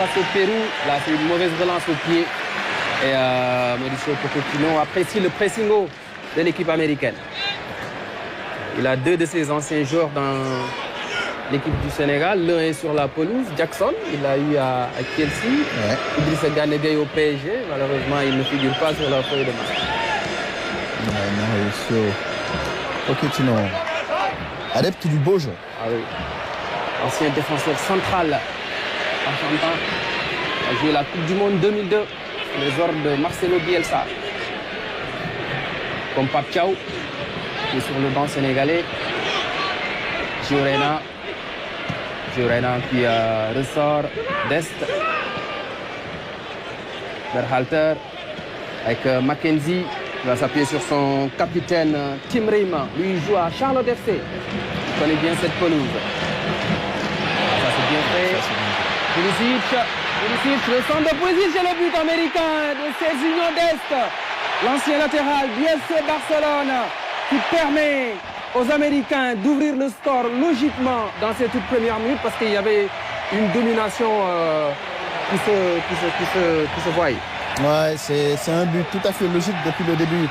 face au Pérou. Là, c'est une mauvaise relance au pied. Et Mauricio Pochettino apprécie le pressing haut de l'équipe américaine. Il a 2 de ses anciens joueurs dans l'équipe du Sénégal. L'un est sur la pelouse, Jackson. Il l'a eu à Chelsea. Ouais. Idrissa Gana Gueye au PSG. Malheureusement, il ne figure pas sur la feuille de match. Mauricio Pochettino, adepte du beau jeu. Ah oui. Ancien défenseur central argentin. A joué la Coupe du Monde 2002 sous les ordres de Marcelo Bielsa. Comme Pape Thiaw, qui est sur le banc sénégalais. Giorena qui ressort d'Est. Berhalter avec Mackenzie. Il va s'appuyer sur son capitaine Tim Ream. Lui, il joue à Charlotte FC. Il connaît bien cette pelouse. Ça, c'est bien fait. Pulisic, le centre de Pulisic et le but américain de ces Unions d'Est. L'ancien latéral du FC Barcelone qui permet aux Américains d'ouvrir le score logiquement dans ces toutes premières minutes parce qu'il y avait une domination qui se voyait. Ouais, c'est un but tout à fait logique depuis le début.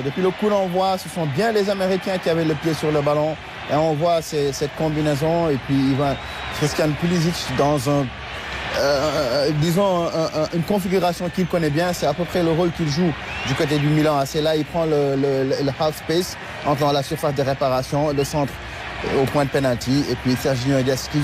Depuis le coup d'envoi, ce sont bien les Américains qui avaient le pied sur le ballon. Et on voit cette combinaison. Et puis Christian Pulisic dans une configuration qu'il connaît bien. C'est à peu près le rôle qu'il joue du côté du Milan AC. Là, il prend le half space entre la surface de réparation, le centre au point de penalty. Et puis Serginho Dest qui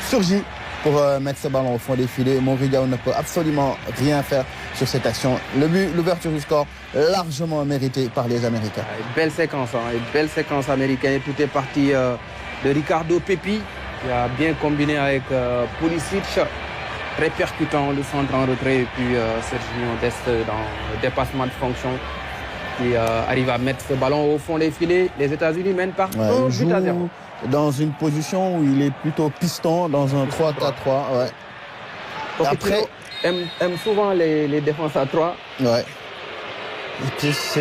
surgit pour mettre ce ballon au fond des filets. Mourinho ne peut absolument rien faire sur cette action. Le but, l'ouverture du score, largement mérité par les Américains. Une belle séquence américaine. Tout est parti de Ricardo Pepi, qui a bien combiné avec Pulisic. Très percutant, le centre en retrait. Et puis Serginho Dest dans le dépassement de fonction, qui arrive à mettre ce ballon au fond des filets. Les États-Unis mènent par 1-0. Dans une position où il est plutôt piston, dans un 3-4-3. Ouais. Après, aime souvent les défenses à 3. Ouais.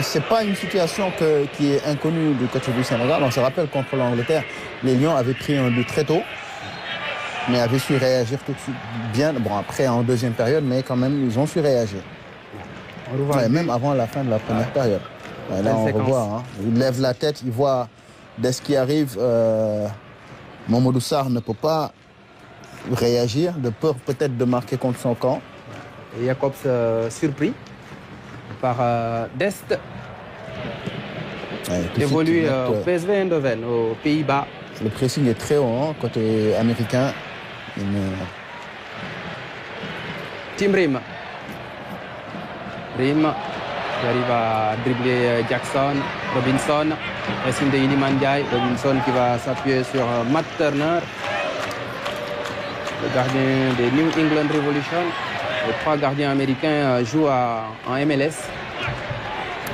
C'est pas une situation qui est inconnue du côté du Sénégal. On se rappelle contre l'Angleterre, les Lions avaient pris un but très tôt, mais avaient su réagir tout de suite bien. Bon, après en deuxième période, mais quand même, ils ont su réagir. Même avant la fin de la première période. Ouais, là, on revoit. Hein. Il lève la tête, il voit dès ce qui arrive. Mamadou Sarr ne peut pas réagir, de peur peut-être de marquer contre son camp. Et Jacobs surpris par Dest. Évolue au PSV Eindhoven, aux Pays-Bas. Le pressing est très haut, hein, côté américain. Tim Ream qui arrive à dribbler Jackson, Robinson, pressing de Iliman Ndiaye. Robinson qui va s'appuyer sur Matt Turner, le gardien des New England Revolution. Les 3 gardiens américains jouent en MLS.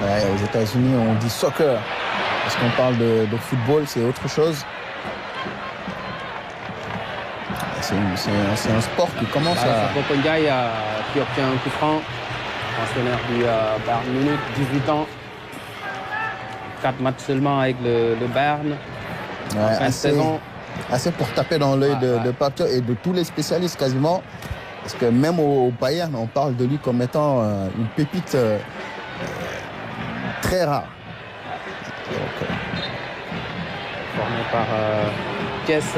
Ouais, aux États-Unis, on dit soccer. Parce qu'on parle de football, c'est autre chose. C'est un sport qui commence à... Sapoko Ndiaye qui obtient un coup franc. Pensionnaire du Bayern Munich, 18 ans. 4 matchs seulement avec le Bayern. Ouais, fin de saison. Assez pour taper dans l'œil de Pape et de tous les spécialistes quasiment. Parce que même au Bayern, on parle de lui comme étant une pépite très rare. Donc, formé par Kess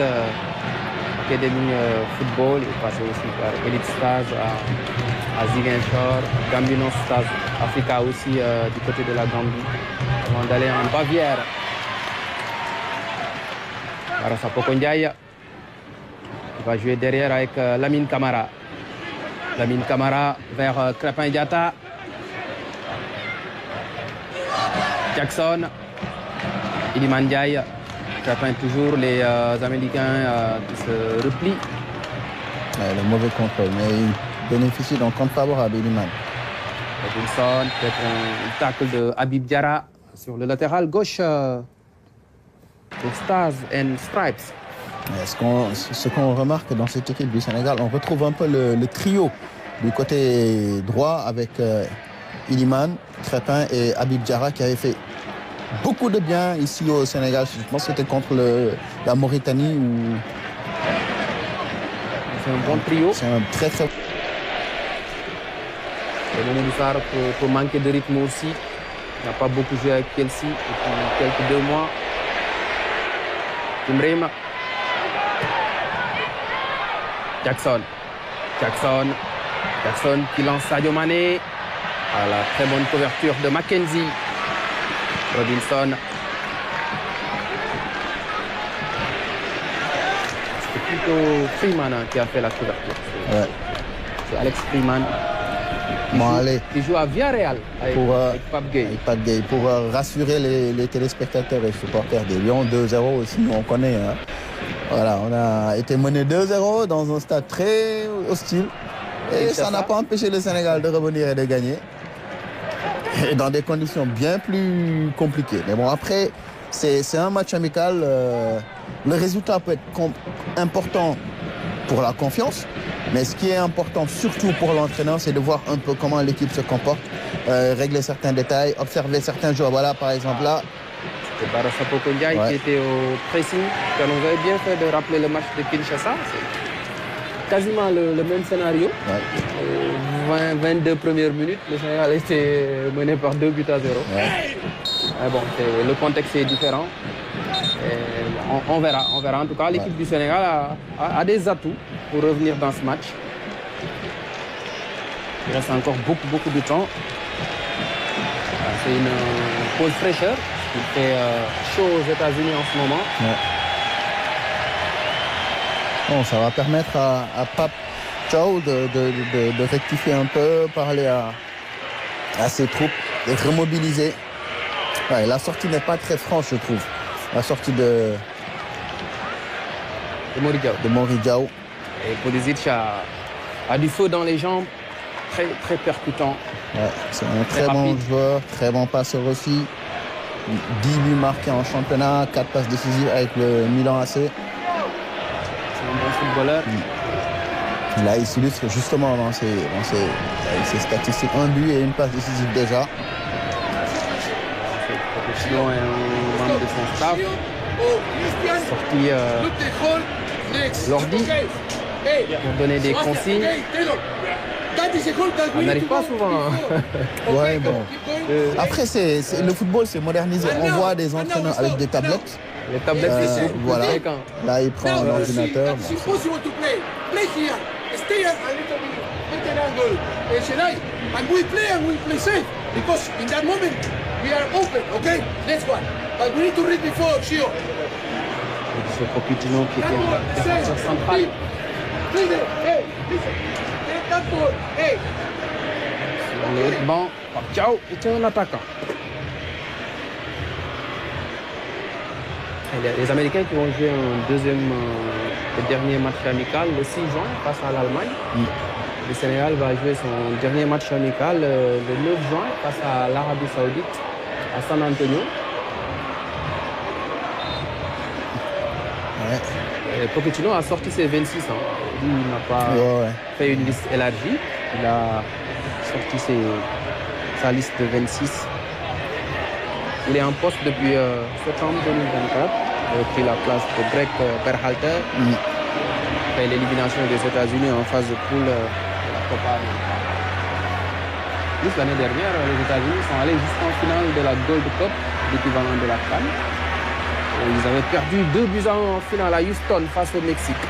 Academy Football, il est passé aussi par Elite Stars à Ziguinchor, Gambino Stars Africa aussi du côté de la Gambie, avant d'aller en Bavière. Alors Sapoko Ndiaye va jouer derrière avec Lamine Camara. Lamine Camara vers Crépin Diatta. Jackson, Iliman Ndiaye. Crépin toujours, les Américains qui se replient. Le mauvais contrôle, mais il bénéficie d'un compte favorable, Iliman. Robinson, peut-être un tacle de Habib Diarra sur le latéral gauche des Stars and Stripes. Ce qu'on remarque dans cette équipe du Sénégal, on retrouve un peu le trio du côté droit avec Iliman, Crépin et Habib Diarra qui avait fait beaucoup de bien ici au Sénégal. Je pense que c'était contre la Mauritanie. c'est un bon trio. C'est un très très... Et Mamadou Sarr peut manquer de rythme aussi. Il n'a pas beaucoup joué avec Chelsea depuis quelques 2 mois. Timbrema. Jackson qui lance Sadio Mané. À la très bonne couverture de Mackenzie. Robinson. C'est plutôt Freeman qui a fait la couverture. Ouais. C'est Alex Freeman. Qui joue à Villarreal avec Pape Gueye. Pour rassurer les téléspectateurs et supporters des Lions, 2-0 aussi, on connaît. Hein. Voilà, on a été mené 2-0 dans un stade très hostile. Et ça n'a pas empêché le Sénégal de revenir et de gagner. Et dans des conditions bien plus compliquées. Mais bon, après, c'est un match amical. Le résultat peut être important pour la confiance. Mais ce qui est important surtout pour l'entraîneur, c'est de voir un peu comment l'équipe se comporte, régler certains détails, observer certains joueurs. Voilà, par exemple là. C'était Barassa Boko Ndiaye qui était au pressing. Quand on avait bien fait de rappeler le match de Kinshasa. C'est quasiment le même scénario. Ouais. 22 premières minutes, le Sénégal était mené par 2 buts à 0. Ouais. Mais bon, le contexte est différent. On verra. En tout cas, l'équipe du Sénégal a des atouts pour revenir dans ce match. Il reste encore beaucoup de temps. C'est une pause fraîcheur. Il fait chaud aux États-Unis en ce moment. Ouais. Bon, ça va permettre à Pape Thiaw de rectifier un peu, parler à ses troupes, de remobiliser. Ouais, la sortie n'est pas très franche, je trouve. La sortie de Mori Diaw. Et Pulisic a du feu dans les jambes, très percutant. Ouais, c'est un très bon joueur, très bon passeur aussi. 10 buts marqués en championnat, 4 passes décisives avec le Milan AC. C'est un bon footballeur. Là, il s'illustre justement dans ses statistiques. 1 but et 1 passe décisive déjà. Pochettino est un membre de son staff. Sorti l'ordi pour donner des consignes. On n'arrive pas souvent. Ouais, bon. Après, le football, c'est modernisé. On voit des entraîneurs avec des tablettes. Les tablettes, c'est voilà. Là, il prend un ordinateur. C'est Pochettino qui était défenseur central. Sur le haut de banc, Ciao était un attaquant. Les Américains qui vont jouer un le dernier match amical le 6 juin face à l'Allemagne. Le Sénégal va jouer son dernier match amical le 9 juin face à l'Arabie Saoudite à San Antonio. Ouais. Pochettino a sorti ses 26 ans. Il n'a pas fait une liste élargie. Il a sorti sa liste de 26. Il est en poste depuis septembre 2024. Il a pris la place de Greg Berhalter. Après l'élimination des États-Unis en phase de poule de la Copa América. Juste l'année dernière, les États-Unis sont allés jusqu'en finale de la Gold Cup, l'équivalent de la CAN. Ils avaient perdu 2 buts en finale à Houston face au Mexique.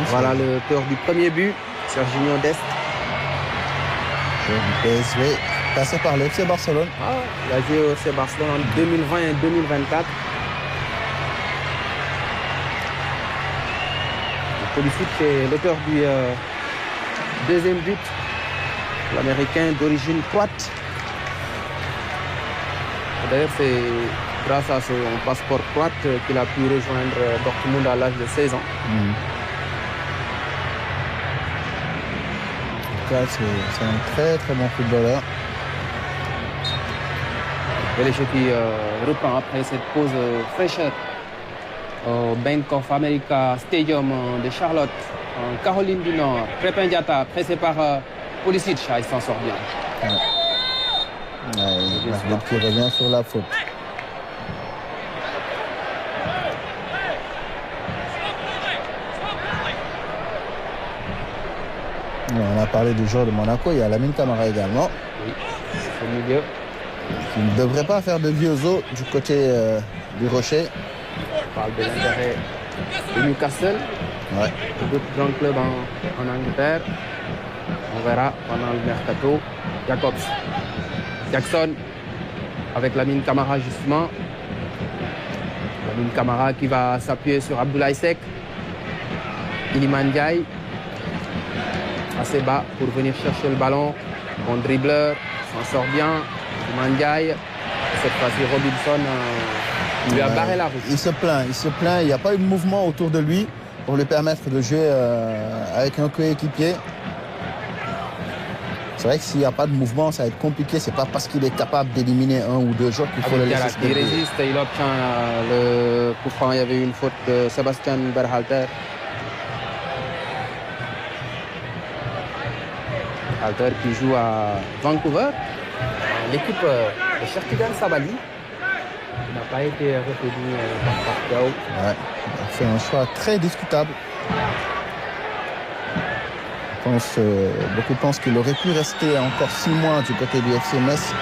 Voilà l'auteur du premier but, Serginho Dest. Du PSV, passé par le FC Barcelone. Il a joué au FC Barcelone en 2020 et 2024. Pulisic est l'auteur du deuxième but, l'Américain d'origine croate. D'ailleurs, c'est grâce à son passeport croate qu'il a pu rejoindre Dortmund à l'âge de 16 ans. C'est un très très bon footballeur. Et les jeux qui reprend après cette pause fraîcheur au Bank of America Stadium de Charlotte, en Caroline du Nord. Crépin Diatta, pressé par Pulisic, il s'en sort bien. Il revient sur la faute. On a parlé du joueur de Monaco, il y a Lamine Camara également. Oui, c'est au milieu. Qui ne devrait pas faire de vieux os du côté du Rocher. On parle de l'intérêt de Newcastle. Ouais. D'autres grands clubs en Angleterre. On verra pendant le mercato. Jacobs, Jackson, avec Lamine Camara justement. Lamine Camara qui va s'appuyer sur Abdoulaye Seck. Iliman Ndiaye, assez bas pour venir chercher le ballon. Bon dribbleur, s'en sort bien. Iliman Ndiaye. Cette fois-ci, Robinson lui a barré la route. Il se plaint. Il n'y a pas eu de mouvement autour de lui pour lui permettre de jouer avec un coéquipier. C'est vrai que s'il n'y a pas de mouvement, ça va être compliqué. C'est pas parce qu'il est capable d'éliminer un ou deux joueurs qu'il faut le laisser se débrouiller. Il résiste, il obtient le coup franc. Il y avait eu une faute de Sébastien Berhalter. Berhalter qui joue à Vancouver. L'équipe de Chertigan Sabali n'a pas été retenue par Pacquiao. Ouais, c'est un choix très discutable. Beaucoup pensent qu'il aurait pu rester encore 6 mois du côté du FC Metz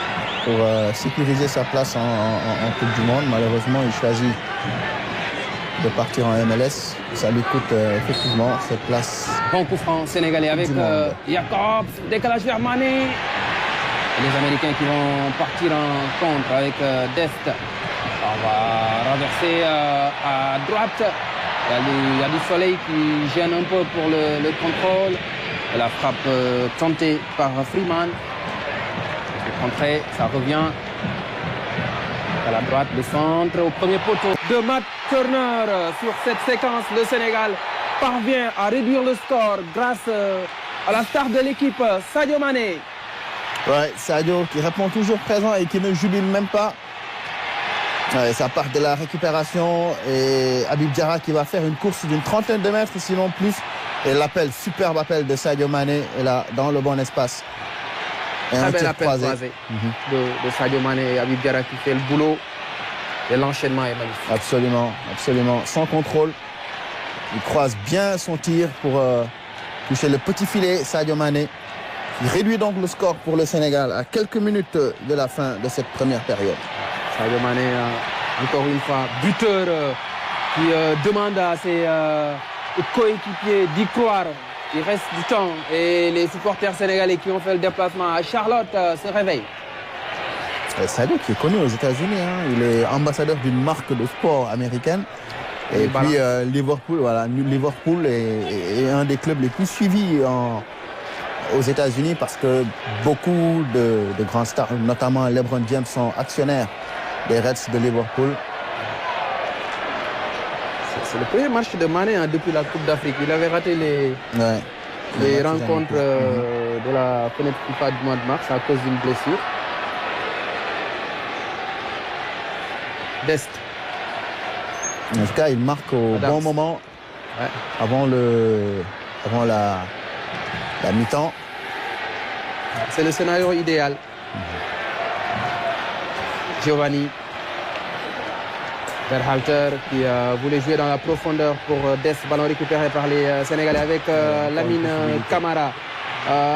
pour sécuriser sa place en Coupe du Monde. Malheureusement, il choisit de partir en MLS. Ça lui coûte effectivement cette place. Bon coup franc sénégalais avec Jacobs, décalage vers Mané. Et les Américains qui vont partir en contre avec Dest. On va renverser à droite. Il y a du soleil qui gêne un peu pour le contrôle. Et la frappe tentée par Freeman. Le contré, ça revient à la droite, le centre au premier poteau de Matt Turner. Sur cette séquence, le Sénégal parvient à réduire le score grâce à la star de l'équipe, Sadio Mané. Ouais, Sadio qui répond toujours présent et qui ne jubile même pas. Ouais, ça part de la récupération et Habib Diarra qui va faire une course d'une trentaine de mètres, sinon plus. Et l'appel, superbe appel de Sadio Mané est là, dans le bon espace. Et très bel appel croisé de Sadio Mané et Habib Diarra qui fait le boulot. Et l'enchaînement est magnifique. Absolument, absolument. Sans contrôle. Il croise bien son tir pour toucher le petit filet. Sadio Mané qui réduit donc le score pour le Sénégal à quelques minutes de la fin de cette première période. Sadio Mané, encore une fois, buteur qui demande à ses coéquipiers d'y croire. Il reste du temps et les supporters sénégalais qui ont fait le déplacement à Charlotte se réveillent. Sadio qui est connu aux États-Unis, hein. Il est ambassadeur d'une marque de sport américaine. Et puis Liverpool, voilà, Liverpool est un des clubs les plus suivis aux États-Unis parce que beaucoup de grands stars, notamment LeBron James, sont actionnaires des Reds de Liverpool. C'est le premier match de Mané depuis la Coupe d'Afrique. Il avait raté les rencontres de la fenêtre FIFA du mois de mars à cause d'une blessure. Dest. En tout cas, il marque au bon moment, avant la mi-temps. C'est le scénario idéal. Giovanni Berhalter qui voulait jouer dans la profondeur pour Dest, ballon récupéré par les Sénégalais avec Lamine Camara.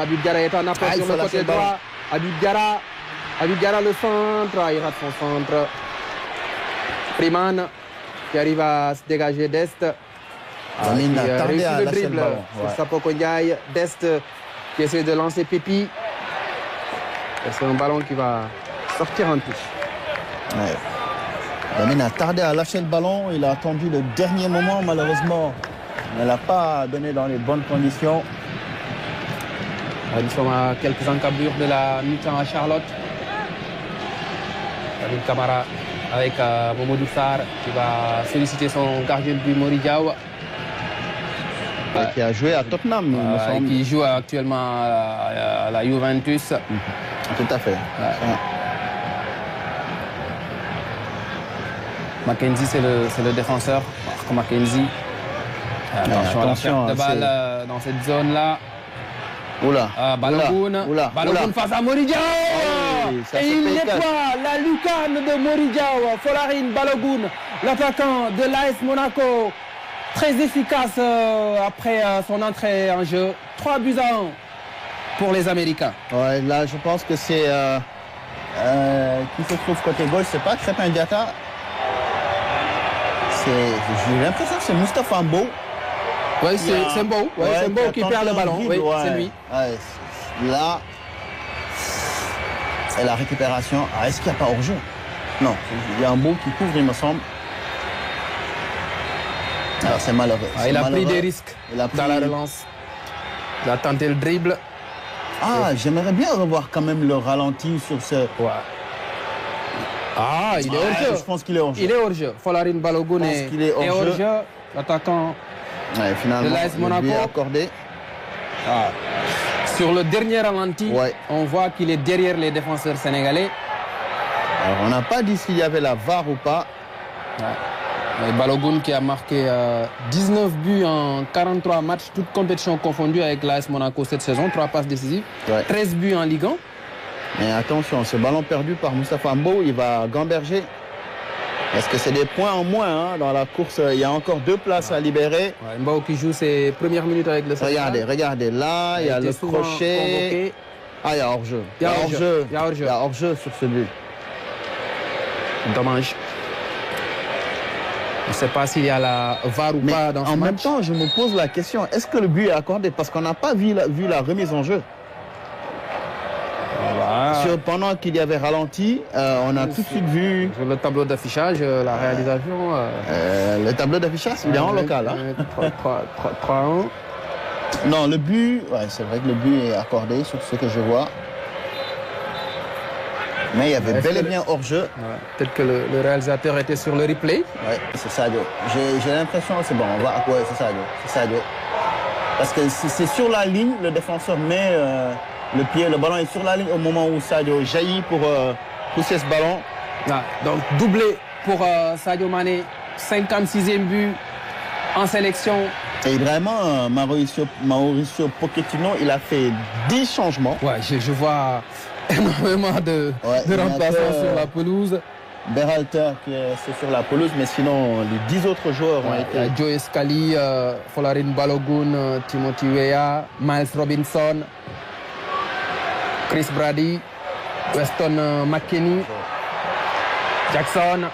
Habib Diarra est en approche sur le côté droit. Habib Diarra le centre, il rate son centre. Freeman qui arrive à se dégager Dest. Lamine a tardé à lâcher le ballon. Sur Sapoko Ndiaye. Dest qui essaie de lancer Pépi. C'est un ballon qui va sortir en touche. Ouais. Lamine a tardé à lâcher le ballon. Il a attendu le dernier moment. Malheureusement, il n'a pas donné dans les bonnes conditions. Nous sommes à quelques encablures de la mi-temps à Charlotte. Lamine Camara avec Momodou Sarr qui va solliciter son gardien de but Mori Diaw. Qui a joué à Tottenham. Qui joue actuellement à la Juventus. Tout à fait. Mackenzie, c'est le défenseur. Marc Mackenzie. Attention à la perte de balle dans cette zone-là. Oula. Balogun face à Mori Diaw. Et il nettoie la lucarne de Mori Diaw. Folarin Balogun, l'attaquant de l'AS Monaco, très efficace après son entrée en jeu. 3 buts à 1 pour les Américains. Ouais, là, je pense que c'est... qui se trouve côté gauche, c'est pas Crépin Diatta. J'ai l'impression que c'est Moustapha Mbow. Oui, c'est Mbow. Ouais, c'est Mbow qui perd le ballon. Oui, c'est lui. Ouais, là, c'est la récupération. Ah, est-ce qu'il n'y a pas hors-jeu? Non, il y a un Mbow qui couvre, il me semble. Alors, c'est malheureux. Il a pris des risques dans la relance. Il a tenté le dribble. Ah, j'aimerais bien revoir quand même le ralenti sur ce... Ouais. Ah, il est hors-jeu. Je pense qu'il est hors-jeu. Il est hors-jeu. Folarin Balogun est hors-jeu. L'attaquant de l'AS Monaco. Accordé. Ah. Sur le dernier ralenti, on voit qu'il est derrière les défenseurs sénégalais. Alors, on n'a pas dit s'il y avait la VAR ou pas. Ouais. Balogun qui a marqué 19 buts en 43 matchs, toutes compétitions confondues avec l'AS Monaco cette saison, 3 passes décisives, 13 buts en Ligue 1. Mais attention, ce ballon perdu par Moustapha Mbow, il va gamberger. Est-ce que c'est des points en moins hein? Dans la course, il y a encore 2 places à libérer. Ouais, Mbow qui joue ses premières minutes avec le Sénégal. Regardez, là, il y a le crochet. Convoqué. Ah, il y a hors-jeu. Il y a hors-jeu sur ce but. Dommage. On ne sait pas s'il y a la VAR ou pas dans ce match. En même temps, je me pose la question, est-ce que le but est accordé? Parce qu'on n'a pas vu la remise en jeu. Pendant qu'il y avait ralenti, on a tout de suite vu... Sur le tableau d'affichage, la réalisation... le tableau d'affichage, il est en local. 3-1. Non, le but... Ouais, c'est vrai que le but est accordé sur ce que je vois. Mais il y avait bel et bien hors-jeu. Ouais, peut-être que le réalisateur était sur le replay. Oui, c'est Sadio. J'ai l'impression, c'est bon, on va... Ouais, c'est Sadio. Parce que c'est sur la ligne, le défenseur met... le ballon est sur la ligne au moment où Sadio jaillit pour pousser ce ballon. Ah, donc doublé pour Sadio Mané, 56e but en sélection. Et vraiment, Mauricio Pochettino, il a fait 10 changements. Ouais, je vois énormément de remplaçants sur la pelouse. Berhalter qui est sur la pelouse, mais sinon les 10 autres joueurs ont été... Joe Scali, Folarin Balogun, Timothy Weah, Miles Robinson, Chris Brady, Weston McKennie, Jackson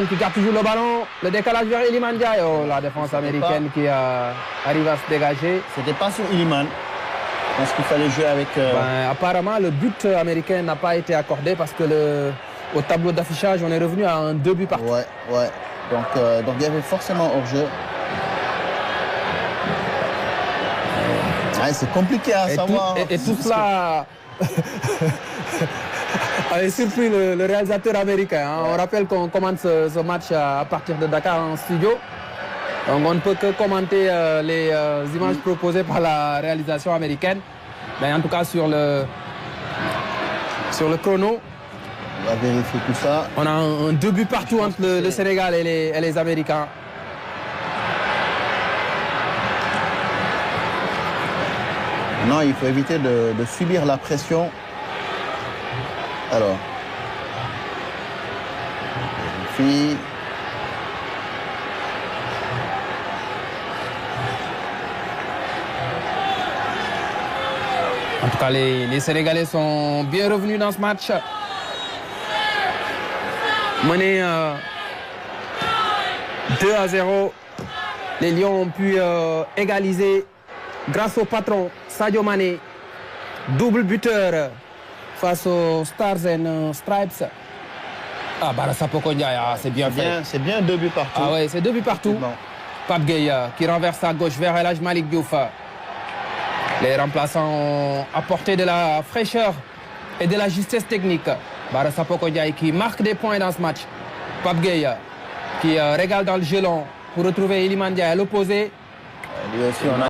qui garde toujours le ballon. Le décalage vers Iliman Ndiaye. Oh, la défense américaine qui arrive à se dégager. C'était pas sur Iliman. Je pense qu'il fallait jouer avec... apparemment, le but américain n'a pas été accordé parce que au tableau d'affichage, on est revenu à un 2 buts partout. Ouais. Donc il y avait forcément hors-jeu. C'est compliqué à savoir. Et tout cela avait surpris le réalisateur américain. Hein. On rappelle qu'on commente ce match à partir de Dakar en studio. Donc on ne peut que commenter les images proposées par la réalisation américaine. Mais en tout cas sur le chrono. On va vérifier tout ça. On a un 2 buts partout entre le Sénégal et les Américains. Non, il faut éviter de subir la pression. Alors, vérifie. En tout cas, les Sénégalais sont bien revenus dans ce match. Menés 2-0. Les Lions ont pu égaliser grâce au patron Sadio Mané. Double buteur face aux Stars and Stripes. Ah, Bara Sapoko Ndiaye, c'est bien fait. C'est bien 2 buts partout. Ah ouais, c'est 2 buts partout. Bon. Pape Gueye qui renverse à gauche vers El Hadj Malick Diouf. Les remplaçants ont apporté de la fraîcheur et de la justesse technique. Bara Sapoko Ndiaye qui marque des points dans ce match. Pape Gueye qui régale dans le gelon pour retrouver Iliman Ndiaye à l'opposé. Lui aussi, on a